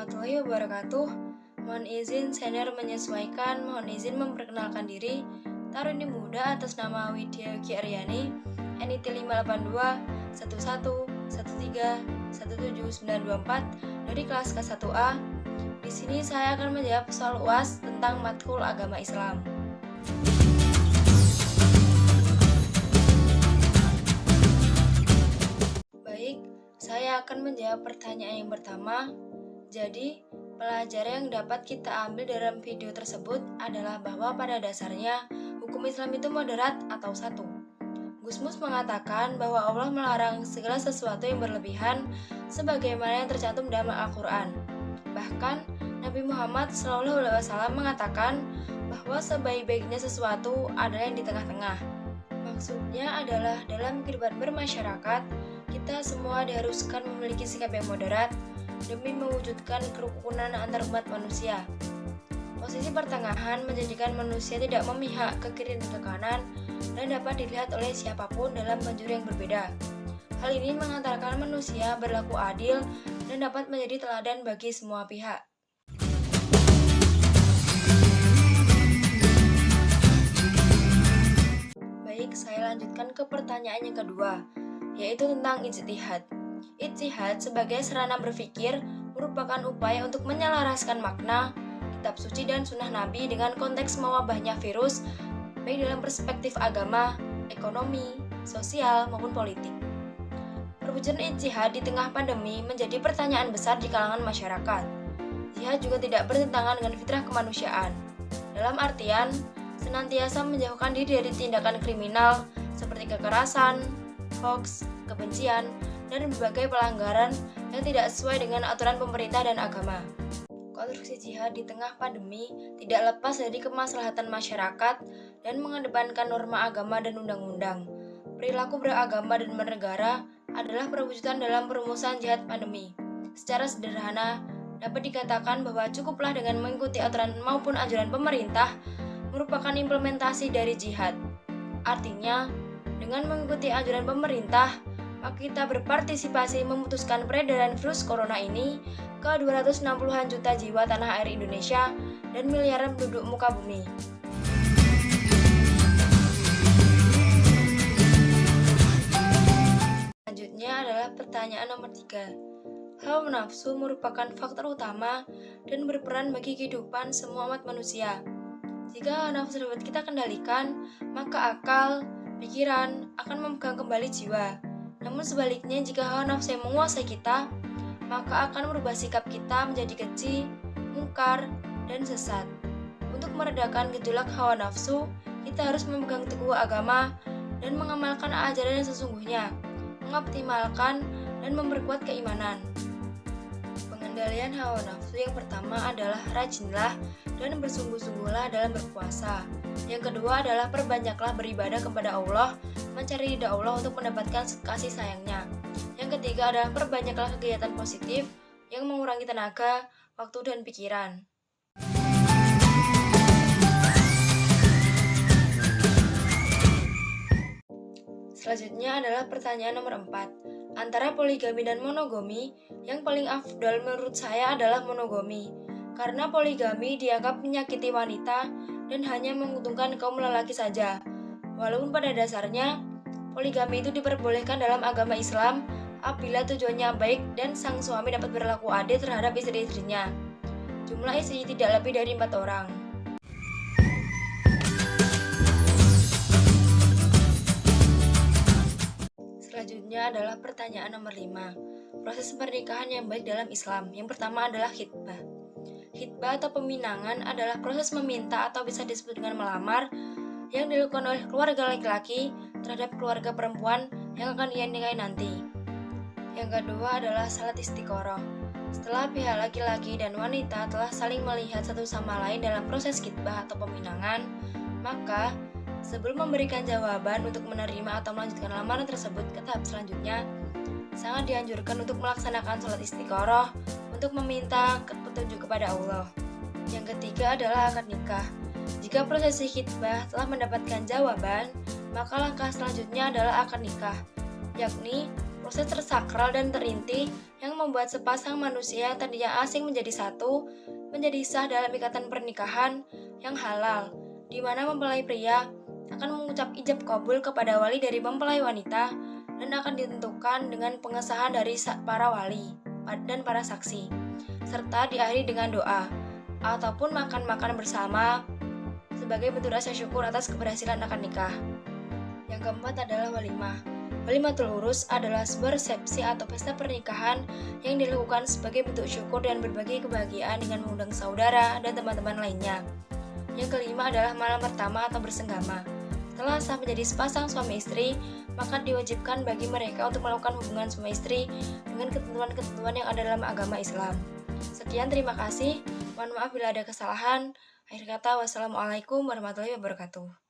warahmatullahi wabarakatuh. Mohon izin senior menyesuaikan, mohon izin memperkenalkan diri. Taruni Muda atas nama Widya Yogi Aryani, NIT 582 11 13 17924 dari kelas K1A. Di sini saya akan menjawab soal UAS tentang matkul agama Islam. Baik, saya akan menjawab pertanyaan yang pertama. Jadi, pelajaran yang dapat kita ambil dalam video tersebut adalah bahwa pada dasarnya hukum Islam itu moderat atau satu. Gusmus mengatakan bahwa Allah melarang segala sesuatu yang berlebihan sebagaimana yang tercantum dalam Al-Quran. Bahkan, Nabi Muhammad SAW mengatakan bahwa sebaik-baiknya sesuatu adalah yang di tengah-tengah. Maksudnya adalah dalam kehidupan bermasyarakat, kita semua diharuskan memiliki sikap yang moderat demi mewujudkan kerukunan antar umat manusia. Posisi pertengahan menjadikan manusia tidak memihak ke kiri dan ke kanan dan dapat dilihat oleh siapapun dalam penjuru yang berbeda. Hal ini mengantarkan manusia berlaku adil dan dapat menjadi teladan bagi semua pihak. Baik, saya lanjutkan ke pertanyaan yang kedua, yaitu tentang ijtihad. Ijtihad sebagai sarana berpikir merupakan upaya untuk menyelaraskan makna kitab suci dan sunnah Nabi dengan konteks mewabahnya virus, baik dalam perspektif agama, ekonomi, sosial, maupun politik. Perwujudan ijtihad di tengah pandemi menjadi pertanyaan besar di kalangan masyarakat. Jihad juga tidak bertentangan dengan fitrah kemanusiaan. Dalam artian, senantiasa menjauhkan diri dari tindakan kriminal seperti kekerasan, hoaks, kebencian, dan berbagai pelanggaran yang tidak sesuai dengan aturan pemerintah dan agama. Konstruksi jihad di tengah pandemi tidak lepas dari kemaslahatan masyarakat dan mengedepankan norma agama dan undang-undang. Perilaku beragama dan bernegara adalah perwujudan dalam perumusan jihad pandemi. Secara sederhana, dapat dikatakan bahwa cukuplah dengan mengikuti aturan maupun anjuran pemerintah merupakan implementasi dari jihad. Artinya, dengan mengikuti anjuran pemerintah, maka kita berpartisipasi memutuskan peredaran virus corona ini ke 260-an juta jiwa tanah air Indonesia dan miliaran penduduk muka bumi. Selanjutnya adalah pertanyaan nomor 3. Hawa nafsu merupakan faktor utama dan berperan bagi kehidupan semua umat manusia. Jika hawa nafsu dapat kita kendalikan, maka akal, pikiran akan memegang kembali jiwa. Namun sebaliknya, jika hawa nafsu yang menguasai kita, maka akan merubah sikap kita menjadi keji, mungkar, dan sesat. Untuk meredakan gejolak hawa nafsu, kita harus memegang teguh agama dan mengamalkan ajaran yang sesungguhnya, mengoptimalkan dan memperkuat keimanan. Pengendalian hawa nafsu yang pertama adalah rajinlah dan bersungguh-sungguhlah dalam berpuasa. Yang kedua adalah perbanyaklah beribadah kepada Allah, mencari ridha Allah untuk mendapatkan kasih sayangnya. Yang ketiga adalah perbanyaklah kegiatan positif yang mengurangi tenaga, waktu, dan pikiran. Selanjutnya adalah pertanyaan nomor 4. Antara poligami dan monogami, yang paling afdal menurut saya adalah monogami. Karena poligami dianggap menyakiti wanita dan hanya menguntungkan kaum lelaki saja. Walaupun pada dasarnya, poligami itu diperbolehkan dalam agama Islam apabila tujuannya baik dan sang suami dapat berlaku adil terhadap istri-istrinya. Jumlah istri tidak lebih dari 4 orang. Selanjutnya adalah pertanyaan nomor 5. Proses pernikahan yang baik dalam Islam. Yang pertama adalah khitbah. Khitbah atau peminangan adalah proses meminta atau bisa disebut dengan melamar yang dilakukan oleh keluarga laki-laki terhadap keluarga perempuan yang akan ia nikahi nanti. Yang kedua adalah salat istiqoroh. Setelah pihak laki-laki dan wanita telah saling melihat satu sama lain dalam proses khitbah atau peminangan, maka sebelum memberikan jawaban untuk menerima atau melanjutkan lamaran tersebut ke tahap selanjutnya, sangat dianjurkan untuk melaksanakan salat istiqoroh untuk meminta petunjuk kepada Allah. Yang ketiga adalah akad nikah. Jika prosesi khitbah telah mendapatkan jawaban, maka langkah selanjutnya adalah akad nikah, yakni proses tersakral dan terinti yang membuat sepasang manusia yang tadinya asing menjadi satu, menjadi sah dalam ikatan pernikahan yang halal, di mana mempelai pria akan mengucap ijab kabul kepada wali dari mempelai wanita dan akan ditentukan dengan pengesahan dari para wali dan para saksi, serta diakhiri dengan doa ataupun makan-makan bersama sebagai bentuk rasa syukur atas keberhasilan akad nikah. Yang keempat adalah walimah. Walimatul urus adalah sebuah resepsi atau pesta pernikahan yang dilakukan sebagai bentuk syukur dan berbagi kebahagiaan dengan mengundang saudara dan teman-teman lainnya. Yang kelima adalah malam pertama atau bersenggama. Setelah sah menjadi sepasang suami istri, maka diwajibkan bagi mereka untuk melakukan hubungan suami istri dengan ketentuan-ketentuan yang ada dalam agama Islam. Sekian, terima kasih. Mohon maaf bila ada kesalahan. Akhir kata, wassalamualaikum warahmatullahi wabarakatuh.